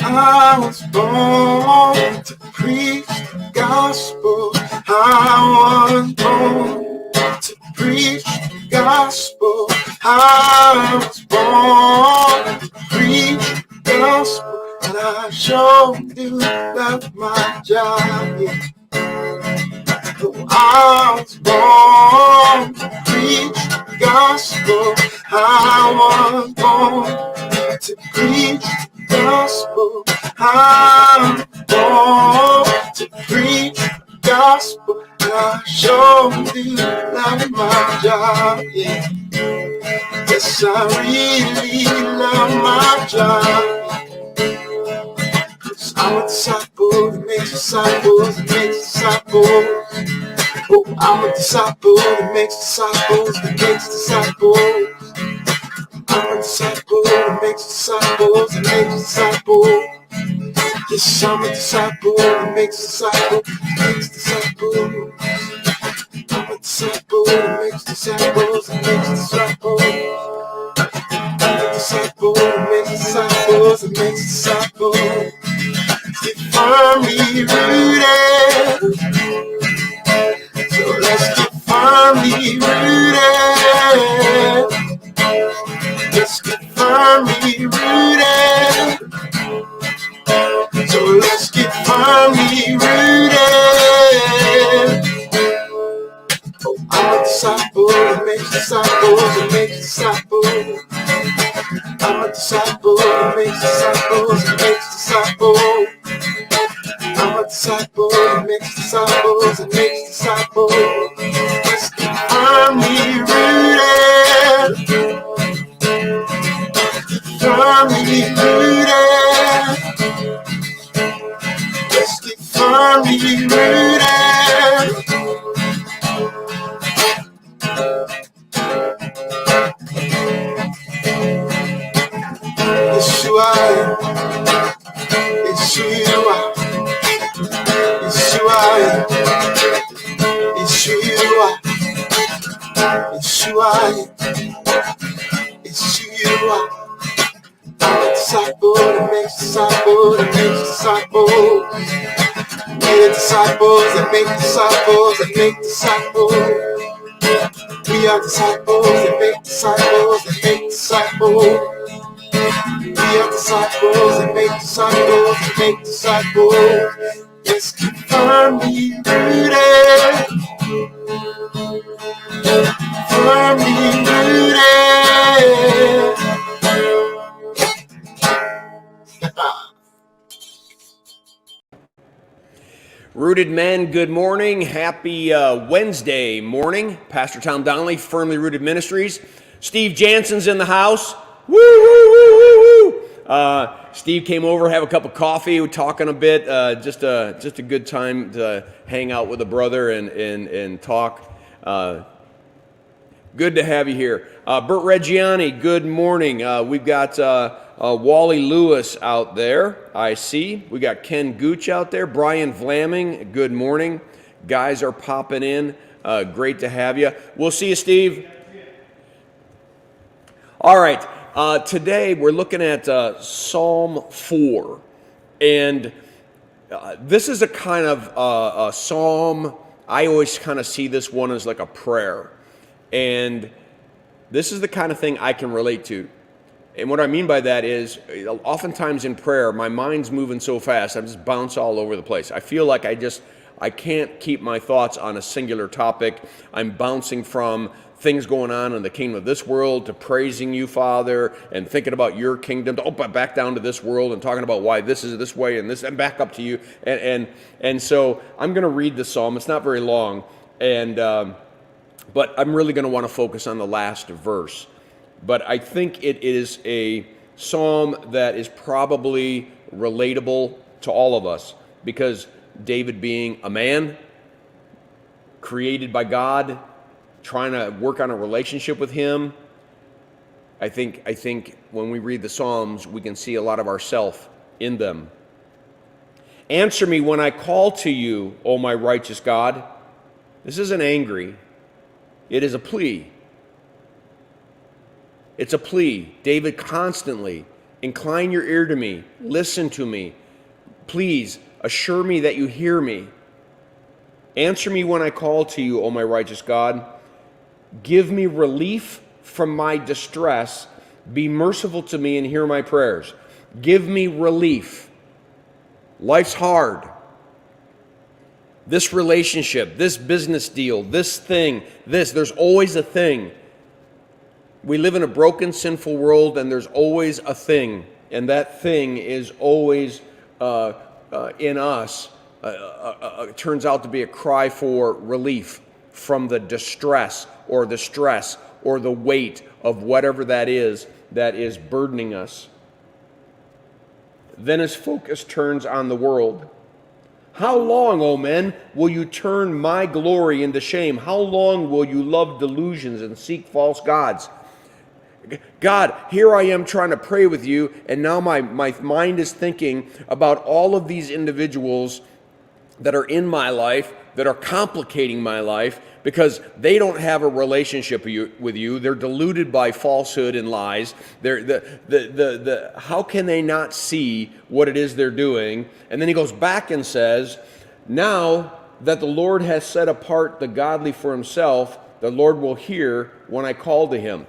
I was born to preach the gospel. I was born to preach the gospel. I was born to preach the gospel. And I sure do love my job. Yeah. I was born to preach the gospel. I was born to preach the gospel. I'm born to preach the gospel. And I sure do love my job. Yeah. Yes, I really love my job. I'm a disciple that makes disciples that makes disciples. Oh, I'm a disciple that makes disciples that makes disciples. I'm a disciple that makes disciples that makes disciples. Yes, I'm a disciple that makes disciples that makes disciples. I'm a disciple that makes disciples that makes disciples. I'm a disciple that makes disciples that makes disciples. Get firmly rooted. So let's get firmly rooted. Let's get firmly rooted. So let's get firmly rooted. Oh, I'm a disciple that makes disciples that makes disciples. I'm a disciple that makes disciples that makes disciples. I'm a disciple that makes disciples that makes disciples. Let's get firmly rooted. Firmly rooted. Let's get firmly rooted. Yeshua, Yeshua, Yeshua, Yeshua, Yeshua, Yeshua. I'm a disciple that makes disciples that makes disciples. We're disciples that make disciples that make disciples. We are disciples that make disciples that make disciples. We are disciples that make disciples that make disciples. Let's keep firmly rooted. Firmly rooted. Rooted men, good morning. Happy Wednesday morning. Pastor Tom Donnelly, Firmly Rooted Ministries. Steve Jansen's in the house. Woo, woo, woo, woo, woo. Steve came over, have a cup of coffee, we're talking a bit. Just a good time to hang out with a brother and talk. Good to have you here. Bert Reggiani, good morning. We've got Wally Lewis out there, I see. We got Ken Gooch out there. Brian Vlaming, good morning. Guys are popping in. Great to have you. We'll see you, Steve. All right. Today we're looking at Psalm 4. And this is a kind of a psalm. I always kind of see this one as like a prayer. And this is the kind of thing I can relate to. And what I mean by that is, oftentimes in prayer, my mind's moving so fast, I just bounce all over the place. I feel like I can't keep my thoughts on a singular topic. I'm bouncing from things going on in the kingdom of this world to praising you, Father, and thinking about your kingdom, to back down to this world and talking about why this is this way and this, and back up to you. And so I'm going to read the psalm. It's not very long, but I'm really going to want to focus on the last verse. But I think it is a psalm that is probably relatable to all of us, because David, being a man created by God, trying to work on a relationship with him, I think when we read the Psalms, we can see a lot of ourselves in them. Answer me when I call to you, O my righteous God. This isn't angry. It is a plea. It's a plea. David constantly, incline your ear to me, listen to me. Please assure me that you hear me. Answer me when I call to you, O my righteous God. Give me relief from my distress. Be merciful to me and hear my prayers. Give me relief. Life's hard. This relationship, this business deal, this thing, there's always a thing. We live in a broken, sinful world, and there's always a thing. And that thing is always in us. Turns out to be a cry for relief from the distress or the stress or the weight of whatever that is burdening us. Then his focus turns on the world. How long, O men, will you turn my glory into shame? How long will you love delusions and seek false gods? God, here I am trying to pray with you, and now my mind is thinking about all of these individuals that are in my life, that are complicating my life, because they don't have a relationship with you. They're deluded by falsehood and lies. How can they not see what it is they're doing? And then he goes back and says, now that the Lord has set apart the godly for himself, the Lord will hear when I call to him.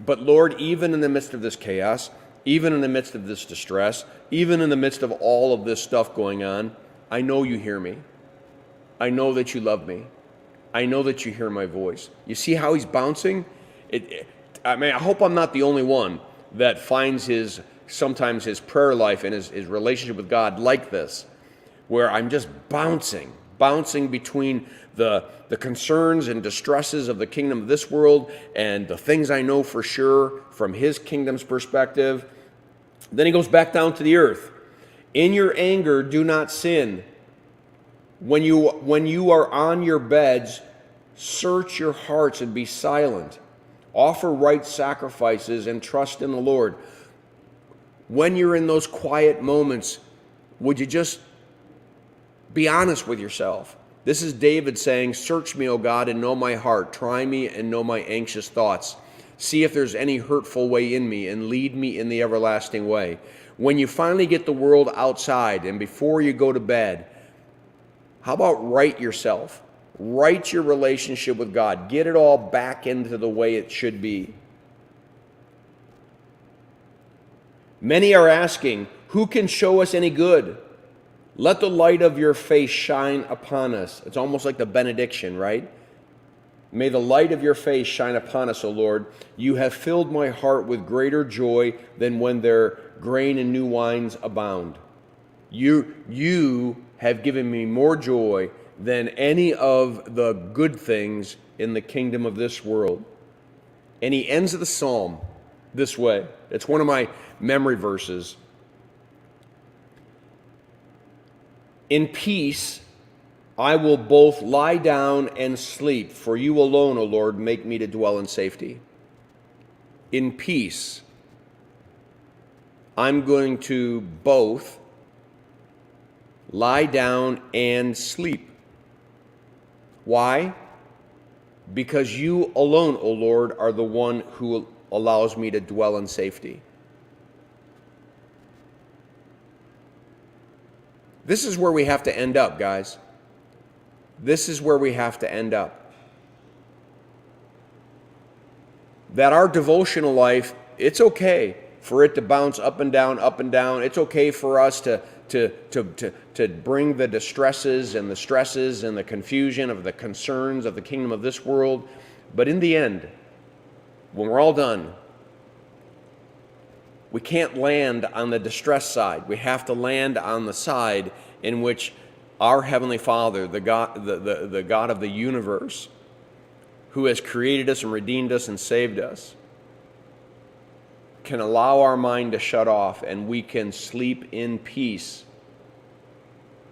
But Lord, even in the midst of this chaos, even in the midst of this distress, even in the midst of all of this stuff going on, I know you hear me. I know that you love me. I know that you hear my voice. You see how he's bouncing? I hope I'm not the only one that finds sometimes his prayer life and his relationship with God like this, where I'm just bouncing between the concerns and distresses of the kingdom of this world and the things I know for sure from his kingdom's perspective. Then he goes back down to the earth. In your anger, do not sin. When you are on your beds, search your hearts and be silent. Offer right sacrifices and trust in the Lord. When you're in those quiet moments, would you just be honest with yourself? This is David saying, search me, O God, and know my heart. Try me and know my anxious thoughts. See if there's any hurtful way in me, and lead me in the everlasting way. When you finally get the world outside and before you go to bed, how about right yourself? Right your relationship with God. Get it all back into the way it should be. Many are asking, who can show us any good? Let the light of your face shine upon us. It's almost like the benediction, right? May the light of your face shine upon us, O Lord. You have filled my heart with greater joy than when their grain and new wines abound. You have given me more joy than any of the good things in the kingdom of this world. And he ends the psalm this way. It's one of my memory verses. In peace, I will both lie down and sleep, for you alone, O Lord, make me to dwell in safety. In peace, I'm going to both lie down and sleep. Why? Because you alone, O Lord, are the one who allows me to dwell in safety. This is where we have to end up, guys. This is where we have to end up. That our devotional life, it's okay for it to bounce up and down, up and down. It's okay for us to bring the distresses and the stresses and the confusion of the concerns of the kingdom of this world. But in the end, when we're all done, we can't land on the distress side. We have to land on the side in which our Heavenly Father, the God of the universe, who has created us and redeemed us and saved us, can allow our mind to shut off and we can sleep in peace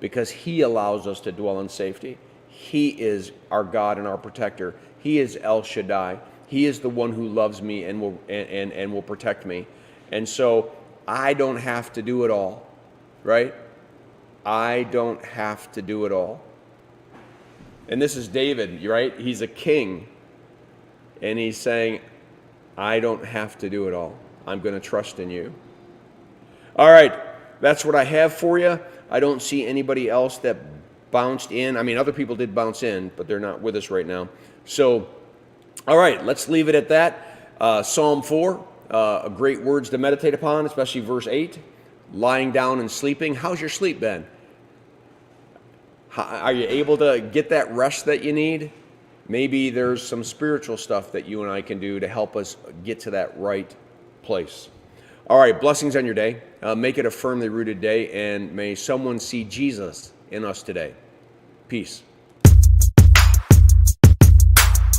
because He allows us to dwell in safety. He is our God and our protector. He is El Shaddai. He is the one who loves me and will protect me. And so I don't have to do it all, right? I don't have to do it all. And this is David, right? He's a king. And he's saying, I don't have to do it all. I'm going to trust in you. All right, that's what I have for you. I don't see anybody else that bounced in. I mean, other people did bounce in, but they're not with us right now. So, all right, let's leave it at that. Psalm 4, great words to meditate upon, especially verse 8. Lying down and sleeping. How's your sleep been? Are you able to get that rest that you need? Maybe there's some spiritual stuff that you and I can do to help us get to that right place. All right, blessings on your day. Make it a firmly rooted day, and may someone see Jesus in us today. Peace.